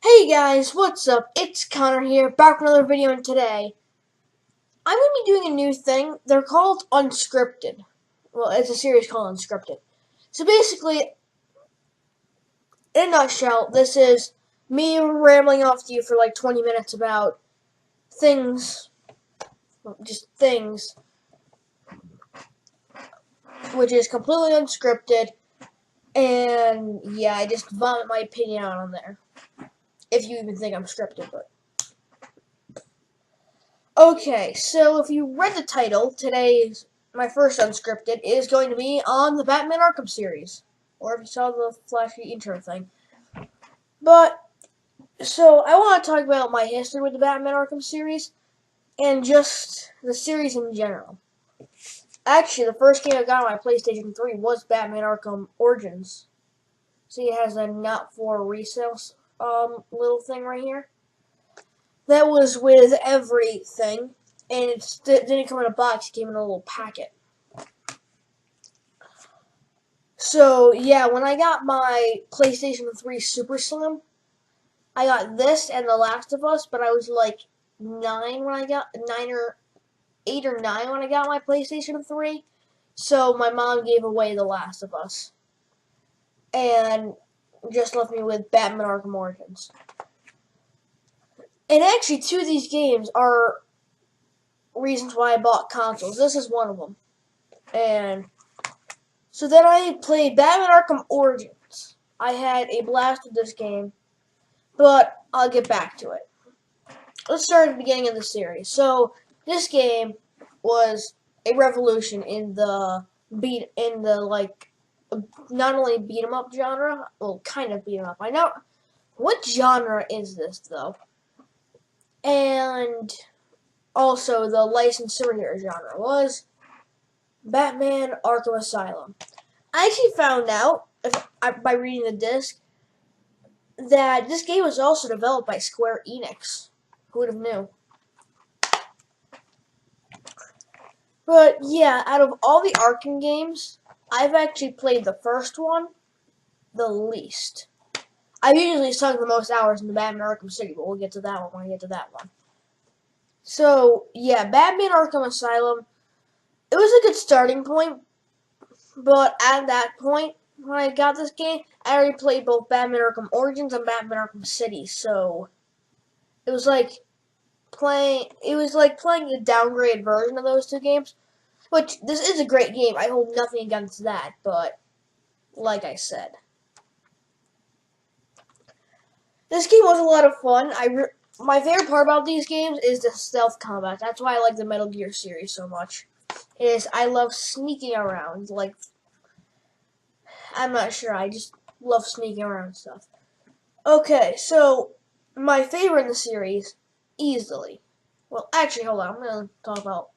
Hey guys, what's up? It's Connor here, back with another video, and today I'm going to be doing a new thing. They're called Unscripted. Well, it's a series called Unscripted. So basically, in a nutshell, this is me rambling off to you for like 20 minutes about things, just things, which is completely unscripted, and yeah, I just vomit my opinion out on there. If you even think I'm scripted, but. Okay, so if you read the title, today's my first unscripted is going to be on the Batman Arkham series, or if you saw the flashy intro thing. But so I want to talk about my history with the Batman Arkham series and just the series in general. Actually, the first game I got on my PlayStation 3 was Batman Arkham Origins. See, it has a not for resale little thing right here. That was with everything, and it didn't come in a box. It came in a little packet. So yeah, when I got my PlayStation 3 Super Slim, I got this and The Last of Us, but I was like 9 when I got 8 or 9 when I got my PlayStation 3. So my mom gave away The Last of Us and just left me with Batman Arkham Origins. And actually, two of these games are reasons why I bought consoles. This is one of them. And so then I played Batman Arkham Origins. I had a blast with this game, but I'll get back to it. Let's start at the beginning of the series. So this game was a revolution in the not only beat 'em up genre, well, kind of beat 'em up. I know what genre is this though, and also the licensed superhero genre was Batman Arkham Asylum. I actually found out by reading the disc that this game was also developed by Square Enix. Who would have knew? But yeah, out of all the Arkham games, I've actually played the first one the least. I've usually sunk the most hours in the Batman Arkham City, but we'll get to that one when I get to that one. So yeah, Batman Arkham Asylum, it was a good starting point, but at that point, when I got this game, I already played both Batman Arkham Origins and Batman Arkham City, so it was like playing a downgraded version of those two games. Which, this is a great game. I hold nothing against that, but like I said, this game was a lot of fun. My favorite part about these games is the stealth combat. That's why I like the Metal Gear series so much. I love sneaking around. Like, I'm not sure. I just love sneaking around and stuff. Okay, so my favorite in the series, easily. Well, actually, hold on. I'm gonna talk about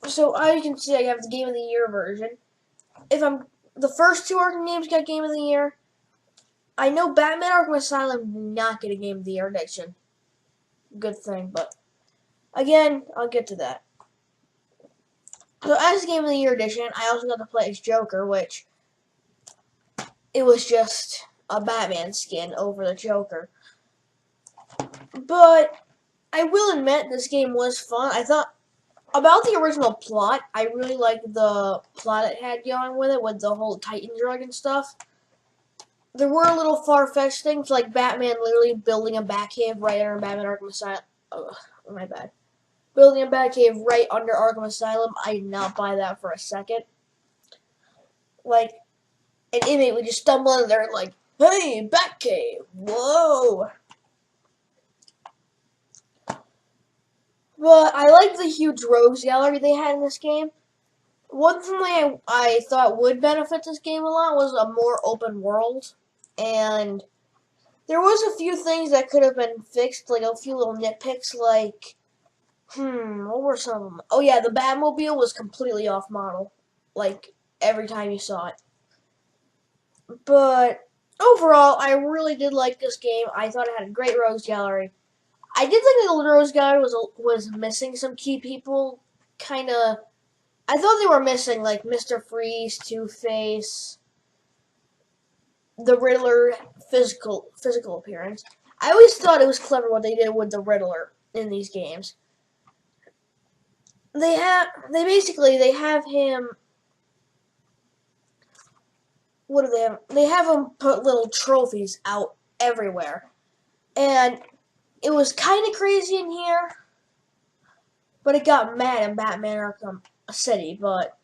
So as you can see, I have the Game of the Year version. The first two Arkham games got Game of the Year. I know Batman Arkham Asylum did not get a Game of the Year edition. Good thing, but again, I'll get to that. So as Game of the Year edition, I also got to play as Joker, which it was just a Batman skin over the Joker. But I will admit this game was fun. I thought about the original plot, I really liked the plot it had going with it, with the whole Titan drug and stuff. There were a little far-fetched things, like Batman literally building a Batcave right under Batman Arkham Asylum. Oh, my bad. Building a Batcave right under Arkham Asylum, I did not buy that for a second. Like, an inmate would just stumble in there like, hey, Batcave, whoa. But I like the huge rogues gallery they had in this game. One thing I thought would benefit this game a lot was a more open world. And there was a few things that could have been fixed, like a few little nitpicks, like, what were some of them? Oh yeah, the Batmobile was completely off model, like, every time you saw it. But overall, I really did like this game. I thought it had a great rogues gallery. I did think the rogues gallery was missing some key people, kinda. I thought they were missing, like, Mr. Freeze, Two-Face, the Riddler physical appearance. I always thought it was clever what they did with the Riddler in these games. They have him. What do they have? They have him put little trophies out everywhere, and it was kind of crazy in here, but it got mad in Batman Arkham City. But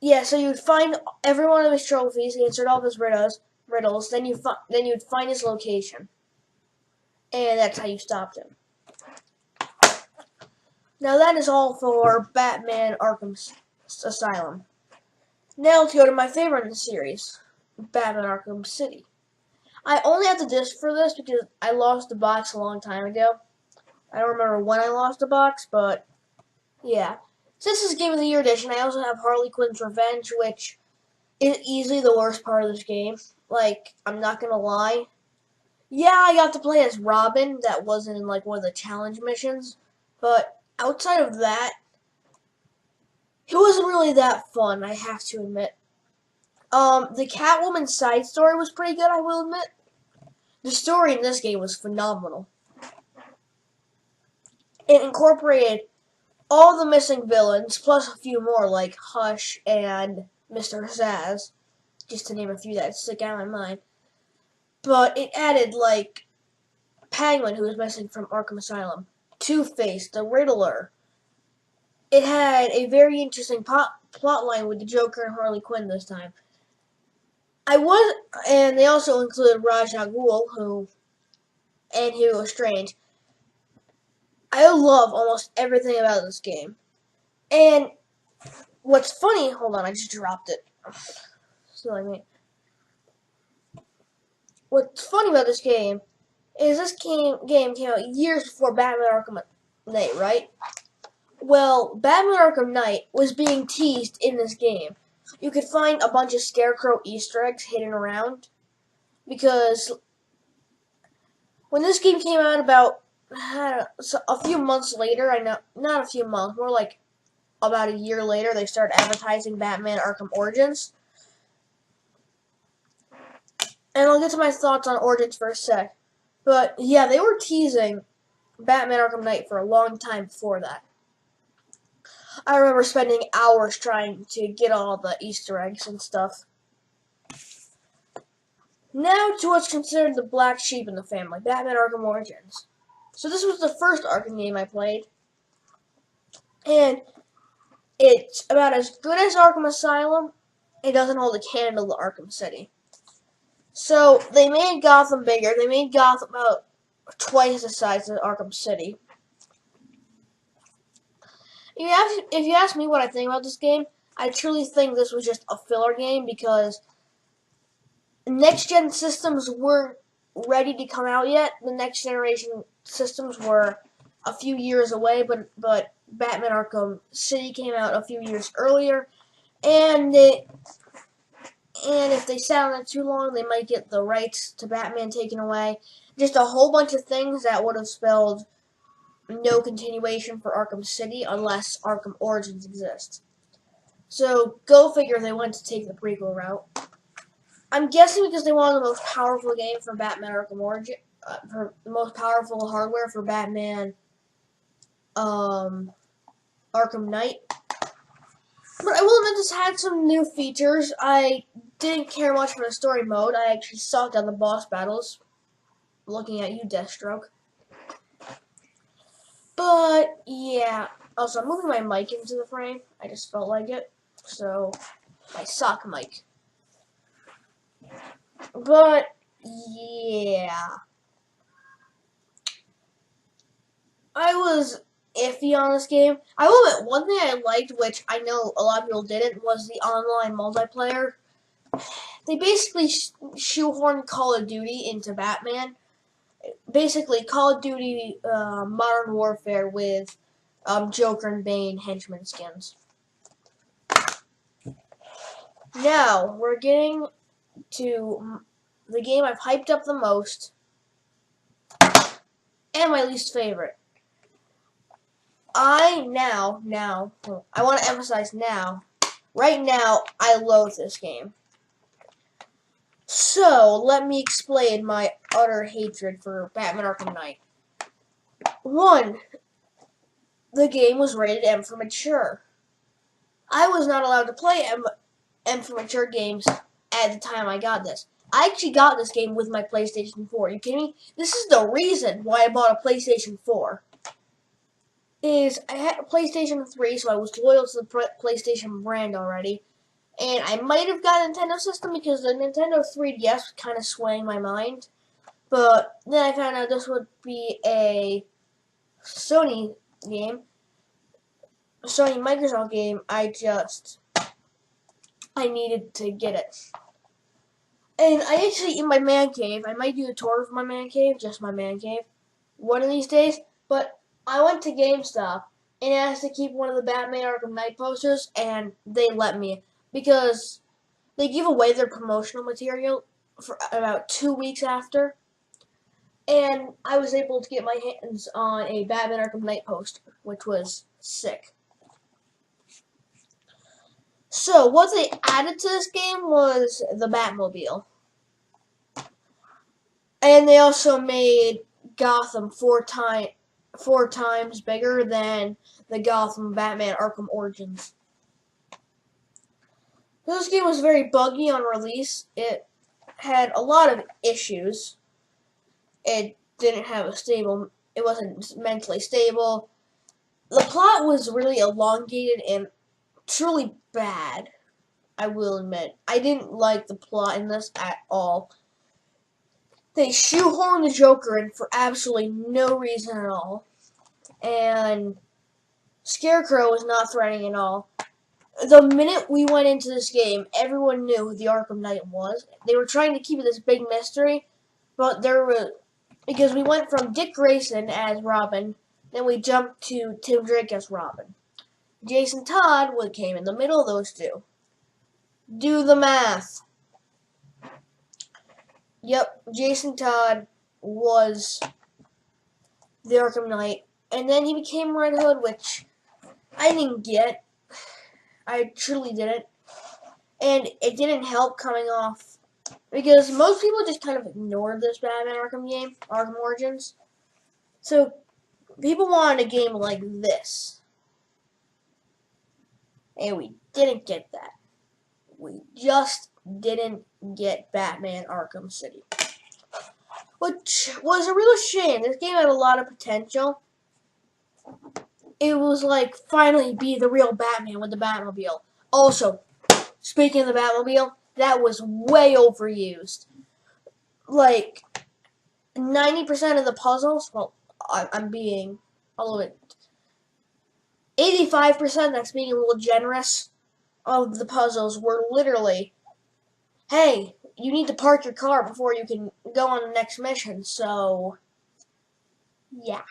yeah, so you'd find every one of his trophies, answered all of his riddles. Then you'd find his location, and that's how you stopped him. Now that is all for Batman Arkham Asylum. Now let's go to my favorite in the series, Batman Arkham City. I only have the disc for this because I lost the box a long time ago. I don't remember when I lost the box, but yeah. Since this is Game of the Year edition, I also have Harley Quinn's Revenge, which is easily the worst part of this game. Like, I'm not gonna lie. Yeah, I got to play as Robin. That wasn't in like one of the challenge missions, but outside of that, it wasn't really that fun, I have to admit. The Catwoman side story was pretty good, I will admit. The story in this game was phenomenal. It incorporated all the missing villains, plus a few more like Hush and Mr. Zsasz, just to name a few that stick out in my mind. But it added like Penguin, who was missing from Arkham Asylum, Two-Face, the Riddler. It had a very interesting plot line with the Joker and Harley Quinn this time. And they also included Ra's al Ghul, and Hugo Strange. I love almost everything about this game. And what's funny, hold on, I just dropped it. Silly me. What's funny about this game is this game came out years before Batman Arkham Knight, right? Well, Batman Arkham Knight was being teased in this game. You could find a bunch of Scarecrow Easter eggs hidden around. Because when this game came out about a few months later, not a few months, more like about a year later, they started advertising Batman Arkham Origins. And I'll get to my thoughts on Origins for a sec. But yeah, they were teasing Batman Arkham Knight for a long time before that. I remember spending hours trying to get all the Easter eggs and stuff. Now to what's considered the black sheep in the family, Batman Arkham Origins. So this was the first Arkham game I played. And it's about as good as Arkham Asylum. It doesn't hold a candle to Arkham City. So they made Gotham bigger. They made Gotham about twice the size of Arkham City. If you ask me what I think about this game, I truly think this was just a filler game because next-gen systems weren't ready to come out yet. The next generation systems were a few years away, but Batman Arkham City came out a few years earlier, and if they sat on it too long, they might get the rights to Batman taken away. Just a whole bunch of things that would have spelled no continuation for Arkham City unless Arkham Origins exists. So, go figure they went to take the prequel route. I'm guessing because they wanted the most powerful game for Batman Arkham Origins, for the most powerful hardware for Batman Arkham Knight. But I will admit this had some new features. I didn't care much for the story mode. I actually sucked at the boss battles. Looking at you, Deathstroke. But, yeah. Also, I'm moving my mic into the frame. I just felt like it. So, my sock mic. But, yeah. I was iffy on this game. I will admit, one thing I liked, which I know a lot of people didn't, was the online multiplayer. They basically shoehorned Call of Duty into Batman. Basically, Call of Duty Modern Warfare with Joker and Bane henchman skins. Now, we're getting to the game I've hyped up the most and my least favorite. I want to emphasize now, right now, I loathe this game. So, let me explain my utter hatred for Batman Arkham Knight. 1. The game was rated M for mature. I was not allowed to play M for mature games at the time I got this. I actually got this game with my PlayStation 4. Are you kidding me? This is the reason why I bought a PlayStation 4. I had a PlayStation 3, so I was loyal to the PlayStation brand already. And I might have got a Nintendo system because the Nintendo 3DS was kind of swaying my mind. But then I found out this would be a Sony game, a Sony Microsoft game. I needed to get it. And I actually, in my man cave, I might do a tour of my man cave, just my man cave, one of these days. But I went to GameStop and asked to keep one of the Batman Arkham Knight posters, and they let me because they give away their promotional material for about 2 weeks after. And I was able to get my hands on a Batman Arkham Knight poster, which was sick. So, what they added to this game was the Batmobile. And they also made Gotham four times bigger than the Gotham Batman Arkham Origins. This game was very buggy on release. It had a lot of issues. It didn't have it wasn't mentally stable. The plot was really elongated and truly bad, I will admit. I didn't like the plot in this at all. They shoehorned the Joker in for absolutely no reason at all. And Scarecrow was not threatening at all. The minute we went into this game, everyone knew who the Arkham Knight was. They were trying to keep it this big mystery, but because we went from Dick Grayson as Robin, then we jumped to Tim Drake as Robin. Jason Todd came in the middle of those two. Do the math. Yep, Jason Todd was the Arkham Knight, and then he became Red Hood, which I didn't get. I truly didn't. And it didn't help coming off, because most people just kind of ignored this Batman Arkham game, Arkham Origins. So, people wanted a game like this. And we didn't get that. We just didn't get Batman Arkham City. Which was a real shame. This game had a lot of potential. It was like, finally be the real Batman with the Batmobile. Also, speaking of the Batmobile, that was way overused. Like, 90% of the puzzles, well, I'm being a little bit, 85%, that's being a little generous, of the puzzles were literally, hey, you need to park your car before you can go on the next mission, so, yeah.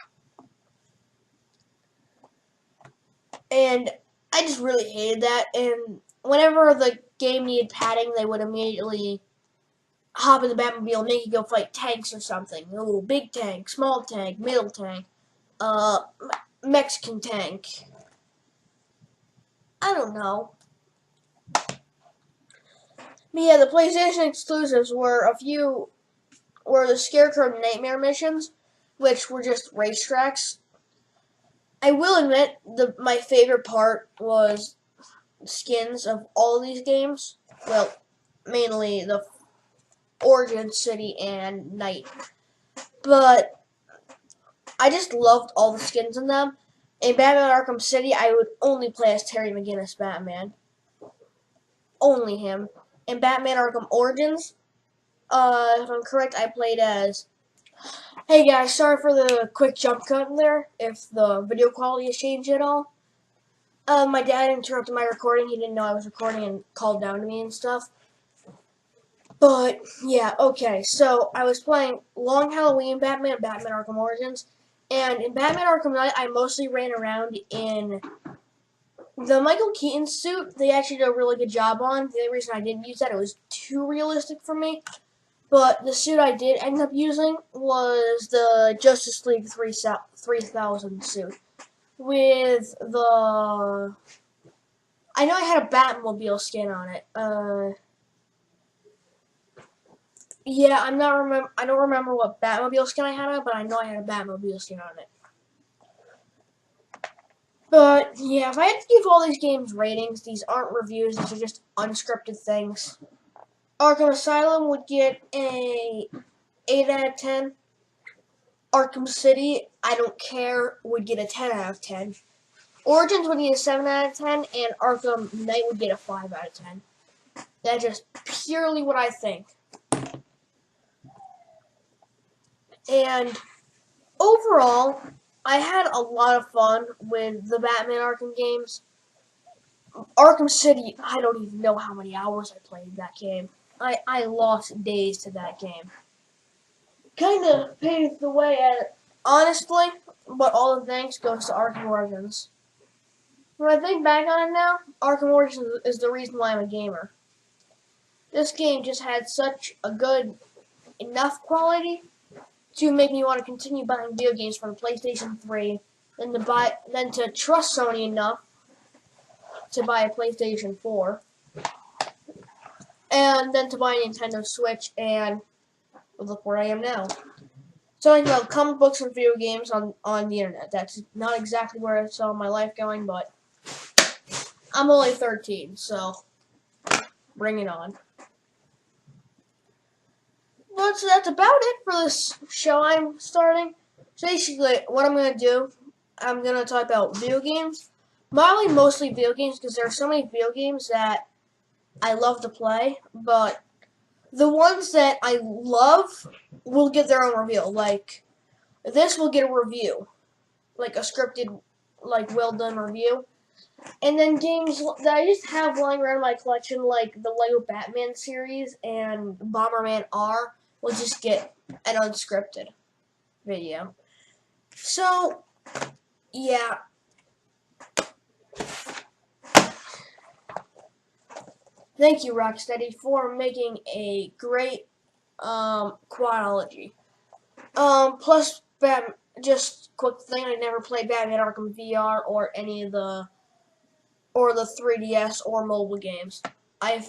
And I just really hated that, and whenever the game needed padding, they would immediately hop in the Batmobile and make you go fight tanks or something. Ooh, big tank, small tank, middle tank, Mexican tank. I don't know. But yeah, the PlayStation exclusives were the Scarecrow Nightmare missions, which were just racetracks. I will admit, my favorite part was skins of all these games. Well, mainly the Origin City and Night. But I just loved all the skins in them. In Batman Arkham City, I would only play as Terry McGinnis Batman. Only him. In Batman Arkham Origins, if I'm correct, I played as... Hey guys, sorry for the quick jump cut there, if the video quality has changed at all. My dad interrupted my recording. He didn't know I was recording and called down to me and stuff. But, yeah, okay, so I was playing Long Halloween Batman, Batman Arkham Origins, and in Batman Arkham Knight, I mostly ran around in the Michael Keaton suit. They actually did a really good job on. The only reason I didn't use that, it was too realistic for me. But the suit I did end up using was the Justice League 3000 suit. With the... I know I had a Batmobile skin on it. Yeah, I don't remember what Batmobile skin I had on, but I know I had a Batmobile skin on it. But yeah, if I had to give all these games ratings, these aren't reviews, these are just unscripted things. Arkham Asylum would get a 8 out of 10. Arkham City, I don't care, would get a 10 out of 10. Origins would get a 7 out of 10, and Arkham Knight would get a 5 out of 10. That's just purely what I think. And overall, I had a lot of fun with the Batman Arkham games. Arkham City, I don't even know how many hours I played that game. I lost days to that game. Kind of paved the way at it, honestly, but all the thanks goes to Arkham Origins. When I think back on it now, Arkham Origins is the reason why I'm a gamer. This game just had such a good enough quality to make me want to continue buying video games for the PlayStation 3, then to trust Sony enough to buy a PlayStation 4, and then to buy a Nintendo Switch, and look where I am now. Talking about comic books and video games on the internet. That's not exactly where I saw my life going, but I'm only 13, so bring it on. But so that's about it for this show I'm starting. So basically, what I'm going to do, I'm going to talk about video games. Mostly video games, because there are so many video games that I love to play, but the ones that I love will get their own review. Like, this will get a review. Like a scripted, like, well-done review. And then games that I just have lying around in my collection, like the Lego Batman series and Bomberman R, will just get an unscripted video. So, yeah. Thank you, Rocksteady, for making a great quadology. Plus, just quick thing, I never played Batman Arkham VR or any of the 3DS or mobile games. I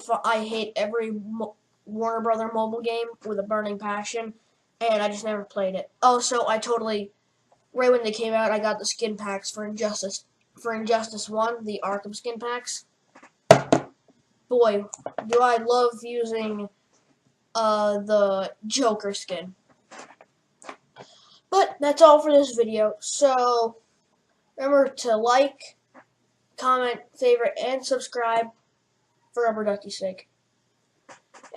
hate every Warner Brother mobile game with a burning passion, and I just never played it. Also, right when they came out, I got the skin packs for Injustice 1, the Arkham skin packs. Boy, do I love using the Joker skin. But that's all for this video. So remember to like, comment, favorite, and subscribe for Rubber Ducky's sake.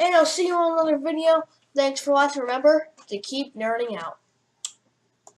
And I'll see you on another video. Thanks for watching. Remember to keep nerding out.